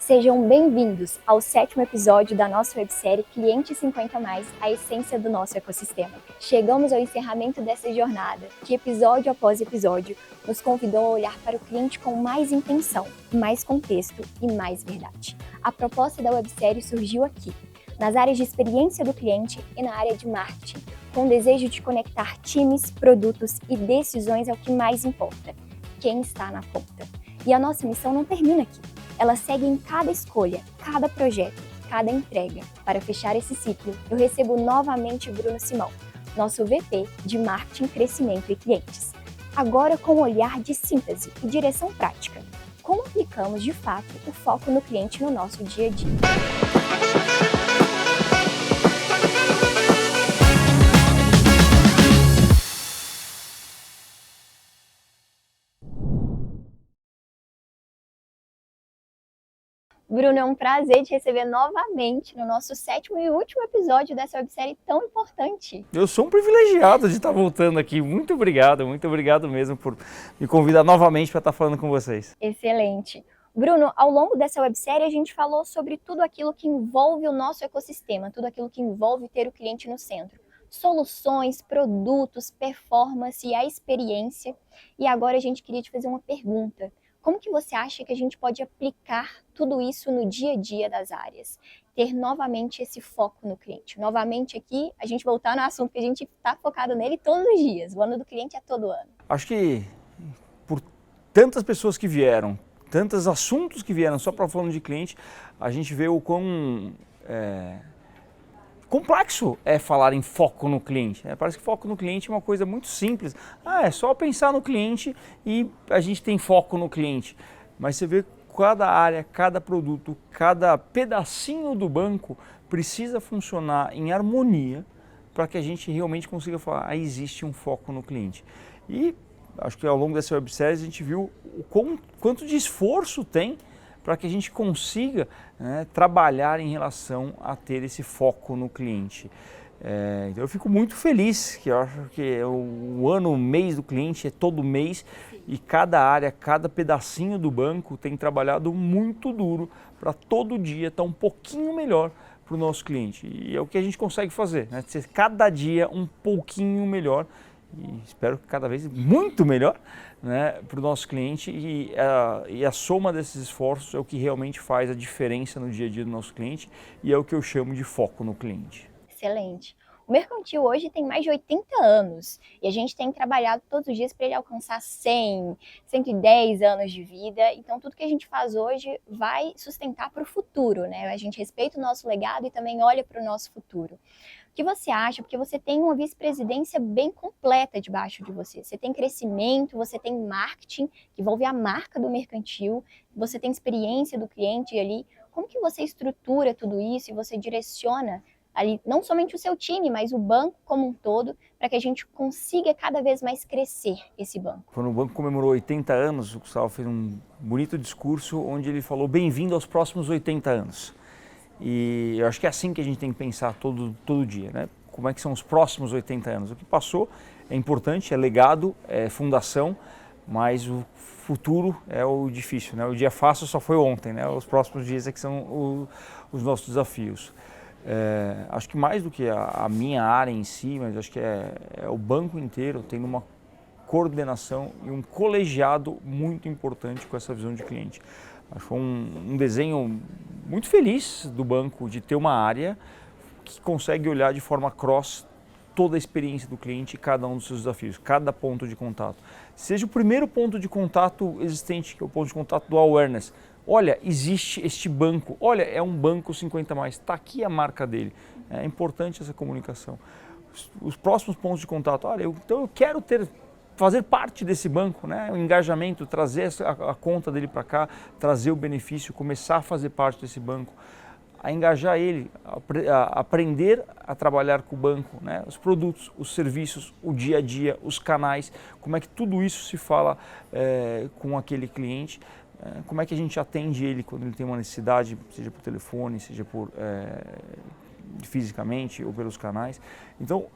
Sejam bem-vindos ao 7º episódio da nossa websérie Cliente 50 Mais, a essência do nosso ecossistema. Chegamos ao encerramento dessa jornada, que episódio após episódio nos convidou a olhar para o cliente com mais intenção, mais contexto e mais verdade. A proposta da websérie surgiu aqui, nas áreas de experiência do cliente e na área de marketing, com o desejo de conectar times, produtos e decisões ao que mais importa, quem está na ponta. E a nossa missão não termina aqui. Ela segue em cada escolha, cada projeto, cada entrega. Para fechar esse ciclo, eu recebo novamente Bruno Simão, nosso VP de Marketing, Crescimento e Clientes. Agora com um olhar de síntese e direção prática. Como aplicamos de fato o foco no cliente no nosso dia a dia? Bruno, é um prazer te receber novamente no nosso 7º e último episódio dessa websérie tão importante. Eu sou um privilegiado de estar voltando aqui. Muito obrigado mesmo por me convidar novamente para estar falando com vocês. Excelente. Bruno, ao longo dessa websérie a gente falou sobre tudo aquilo que envolve o nosso ecossistema, tudo aquilo que envolve ter o cliente no centro. Soluções, produtos, performance e a experiência. E agora a gente queria te fazer uma pergunta. Como que você acha que a gente pode aplicar tudo isso no dia a dia das áreas? Ter novamente esse foco no cliente. Novamente aqui, a gente voltar no assunto que a gente está focado nele todos os dias. O ano do cliente é todo ano. Acho que por tantas pessoas que vieram, tantos assuntos que vieram só para falando de cliente, a gente vê o quão complexo é falar em foco no cliente. Parece que foco no cliente é uma coisa muito simples. É só pensar no cliente e a gente tem foco no cliente. Mas você vê cada área, cada produto, cada pedacinho do banco precisa funcionar em harmonia para que a gente realmente consiga falar, existe um foco no cliente. E acho que ao longo dessa websérie a gente viu quanto de esforço tem para que a gente consiga trabalhar em relação a ter esse foco no cliente. Então eu fico muito feliz, que eu acho que o ano, o mês do cliente é todo mês e cada área, cada pedacinho do banco tem trabalhado muito duro para todo dia estar um pouquinho melhor para o nosso cliente. E é o que a gente consegue fazer, ser cada dia um pouquinho melhor e espero que cada vez muito melhor para o nosso cliente e a soma desses esforços é o que realmente faz a diferença no dia a dia do nosso cliente e é o que eu chamo de foco no cliente. Excelente. O Mercantil hoje tem mais de 80 anos e a gente tem trabalhado todos os dias para ele alcançar 100, 110 anos de vida. Então, tudo que a gente faz hoje vai sustentar para o futuro, A gente respeita o nosso legado e também olha para o nosso futuro. O que você acha? Porque você tem uma vice-presidência bem completa debaixo de você. Você tem crescimento, você tem marketing, que envolve a marca do Mercantil, você tem experiência do cliente ali. Como que você estrutura tudo isso e você direciona ali não somente o seu time, mas o banco como um todo, para que a gente consiga cada vez mais crescer esse banco? Quando o banco comemorou 80 anos, o Gustavo fez um bonito discurso onde ele falou bem-vindo aos próximos 80 anos. E eu acho que é assim que a gente tem que pensar todo dia, Como é que são os próximos 80 anos? O que passou é importante, é legado, é fundação, mas o futuro é o difícil, O dia fácil só foi ontem, Os próximos dias é que são os nossos desafios. Acho que mais do que a minha área em si, mas acho que é o banco inteiro tendo uma coordenação e um colegiado muito importante com essa visão de cliente. Acho que foi um desenho muito feliz do banco de ter uma área que consegue olhar de forma cross toda a experiência do cliente e cada um dos seus desafios, cada ponto de contato. Seja o primeiro ponto de contato existente, que é o ponto de contato do awareness. Olha, existe este banco, olha, é um banco 50 mais, está aqui a marca dele. É importante essa comunicação. Os próximos pontos de contato, olha, então eu quero fazer parte desse banco, o engajamento, trazer a conta dele para cá, trazer o benefício, começar a fazer parte desse banco, a engajar ele, a aprender a trabalhar com o banco, os produtos, os serviços, o dia a dia, os canais, como é que tudo isso se fala com aquele cliente, como é que a gente atende ele quando ele tem uma necessidade, seja por telefone, seja fisicamente ou pelos canais. Então,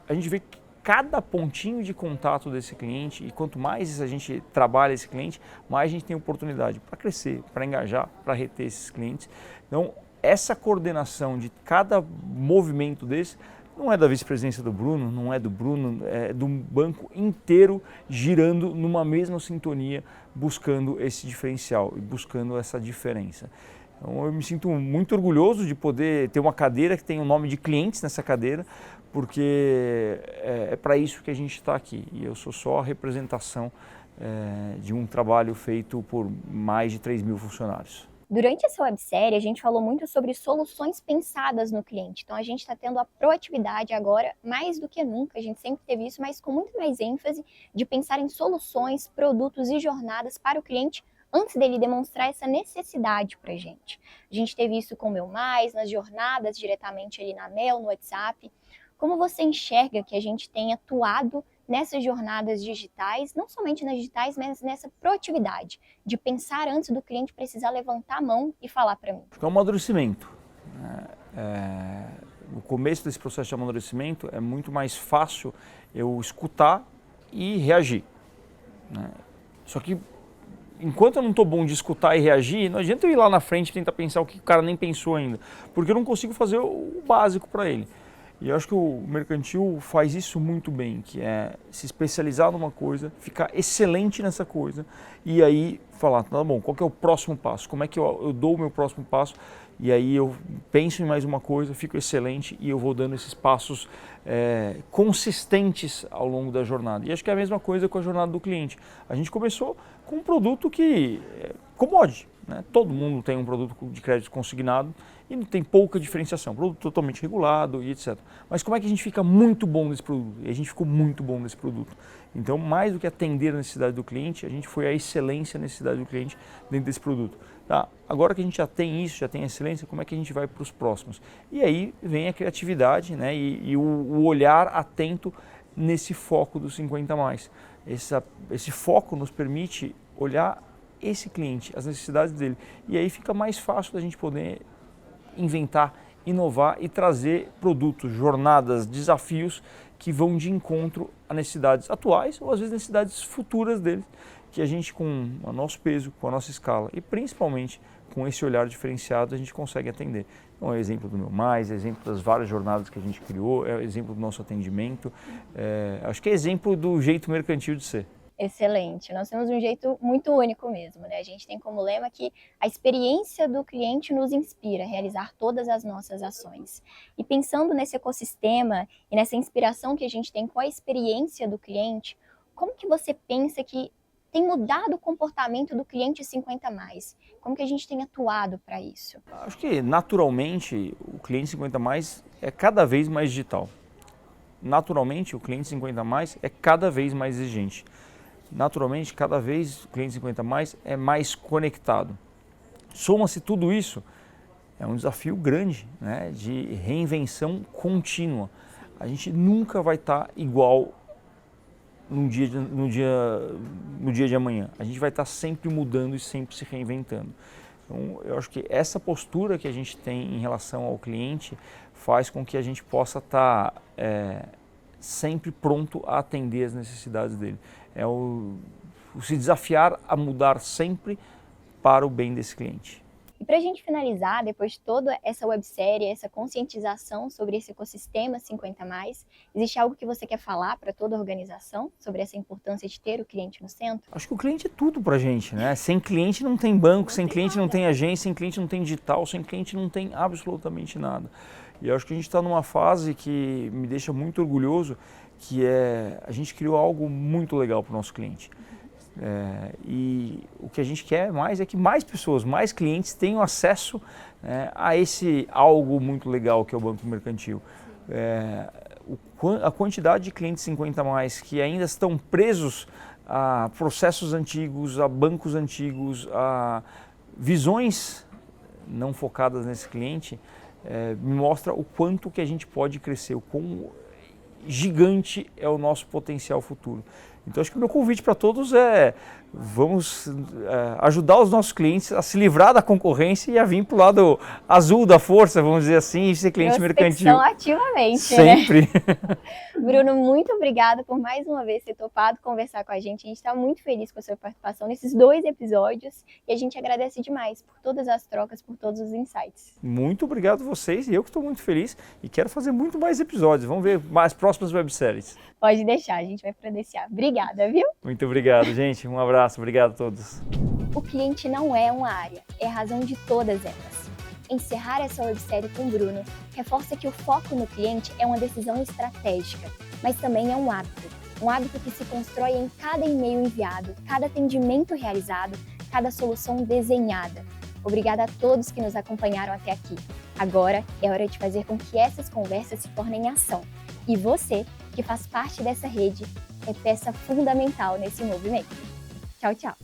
a gente vê cada pontinho de contato desse cliente, e quanto mais a gente trabalha esse cliente, mais a gente tem oportunidade para crescer, para engajar, para reter esses clientes. Então, essa coordenação de cada movimento desse não é da vice-presidência do Bruno, não é do Bruno, é do banco inteiro girando numa mesma sintonia, buscando esse diferencial e buscando essa diferença. Então, eu me sinto muito orgulhoso de poder ter uma cadeira que tem o nome de clientes nessa cadeira, porque é para isso que a gente está aqui. E eu sou só a representação de um trabalho feito por mais de 3.000 funcionários. Durante essa websérie, a gente falou muito sobre soluções pensadas no cliente. Então, a gente está tendo a proatividade agora, mais do que nunca, a gente sempre teve isso, mas com muito mais ênfase de pensar em soluções, produtos e jornadas para o cliente antes dele demonstrar essa necessidade para a gente. A gente teve isso com o Meu Mais, nas jornadas diretamente ali na Mel, no WhatsApp. Como você enxerga que a gente tem atuado nessas jornadas digitais, não somente nas digitais, mas nessa proatividade, de pensar antes do cliente precisar levantar a mão e falar para mim? É um amadurecimento. No começo desse processo de amadurecimento é muito mais fácil eu escutar e reagir. Só que enquanto eu não estou bom de escutar e reagir, não adianta eu ir lá na frente e tentar pensar o que o cara nem pensou ainda, porque eu não consigo fazer o básico para ele. E eu acho que o mercantil faz isso muito bem, que é se especializar numa coisa, ficar excelente nessa coisa e aí falar, tá bom, qual que é o próximo passo? Como é que eu dou o meu próximo passo? E aí eu penso em mais uma coisa, fico excelente e eu vou dando esses passos consistentes ao longo da jornada. E acho que é a mesma coisa com a jornada do cliente. A gente começou com um produto que é commodity, né? Todo mundo tem um produto de crédito consignado e não tem pouca diferenciação, produto totalmente regulado e etc. Mas como é que a gente fica muito bom nesse produto? E a gente ficou muito bom nesse produto. Então, mais do que atender a necessidade do cliente, a gente foi a excelência na necessidade do cliente dentro desse produto. Tá, agora que a gente já tem isso, já tem a excelência, como é que a gente vai para os próximos? E aí vem a criatividade, né, e o olhar atento nesse foco dos 50+. Esse foco nos permite olhar esse cliente, as necessidades dele. E aí fica mais fácil da gente poder inventar, inovar e trazer produtos, jornadas, desafios que vão de encontro a necessidades atuais ou às vezes necessidades futuras deles, que a gente com o nosso peso, com a nossa escala e principalmente com esse olhar diferenciado a gente consegue atender. Então é exemplo do Meu Mais, é exemplo das várias jornadas que a gente criou, é exemplo do nosso atendimento, acho que é exemplo do jeito mercantil de ser. Excelente, nós temos um jeito muito único mesmo, né? A gente tem como lema que a experiência do cliente nos inspira a realizar todas as nossas ações. E pensando nesse ecossistema e nessa inspiração que a gente tem com a experiência do cliente, como que você pensa que tem mudado o comportamento do cliente 50+? Como que a gente tem atuado para isso? Acho que naturalmente o cliente 50+ é cada vez mais digital. Naturalmente o cliente 50+ é cada vez mais exigente. Naturalmente, cada vez o cliente 50+ é mais conectado. Soma-se tudo isso, é um desafio grande, né, de reinvenção contínua. A gente nunca vai estar igual no dia de amanhã. A gente vai estar sempre mudando e sempre se reinventando. Então, eu acho que essa postura que a gente tem em relação ao cliente faz com que a gente possa estar sempre pronto a atender as necessidades dele. É o se desafiar a mudar sempre para o bem desse cliente. E para a gente finalizar, depois de toda essa websérie, essa conscientização sobre esse ecossistema 50+, existe algo que você quer falar para toda a organização sobre essa importância de ter o cliente no centro? Acho que o cliente é tudo para a gente, né? Sem cliente não tem banco, sem cliente não tem agência, sem cliente não tem digital, sem cliente não tem absolutamente nada. E eu acho que a gente está numa fase que me deixa muito orgulhoso, que é a gente criou algo muito legal para o nosso cliente. E o que a gente quer mais é que mais pessoas, mais clientes tenham acesso a esse algo muito legal que é o Banco Mercantil. A quantidade de clientes 50+ que ainda estão presos a processos antigos, a bancos antigos, a visões não focadas nesse cliente, me mostra o quanto que a gente pode crescer, o quão gigante é o nosso potencial futuro. Então acho que o meu convite para todos é vamos ajudar os nossos clientes a se livrar da concorrência e a vir para o lado azul da força, vamos dizer assim, e ser cliente mercantil. Ativamente, sempre. Né? Bruno, muito obrigada por mais uma vez ter topado conversar com a gente. A gente está muito feliz com a sua participação nesses 2 episódios e a gente agradece demais por todas as trocas, por todos os insights. Muito obrigado a vocês e eu que estou muito feliz e quero fazer muito mais episódios. Vamos ver mais próximas webséries. Pode deixar, a gente vai providenciar. Obrigada, viu? Muito obrigado, gente. Um abraço. Obrigado a todos. O cliente não é uma área, é a razão de todas elas. Encerrar essa websérie com Bruno reforça que o foco no cliente é uma decisão estratégica, mas também é um hábito que se constrói em cada e-mail enviado, cada atendimento realizado, cada solução desenhada. Obrigada a todos que nos acompanharam até aqui. Agora é hora de fazer com que essas conversas se tornem ação. E você, que faz parte dessa rede, é peça fundamental nesse movimento. Tchau, tchau!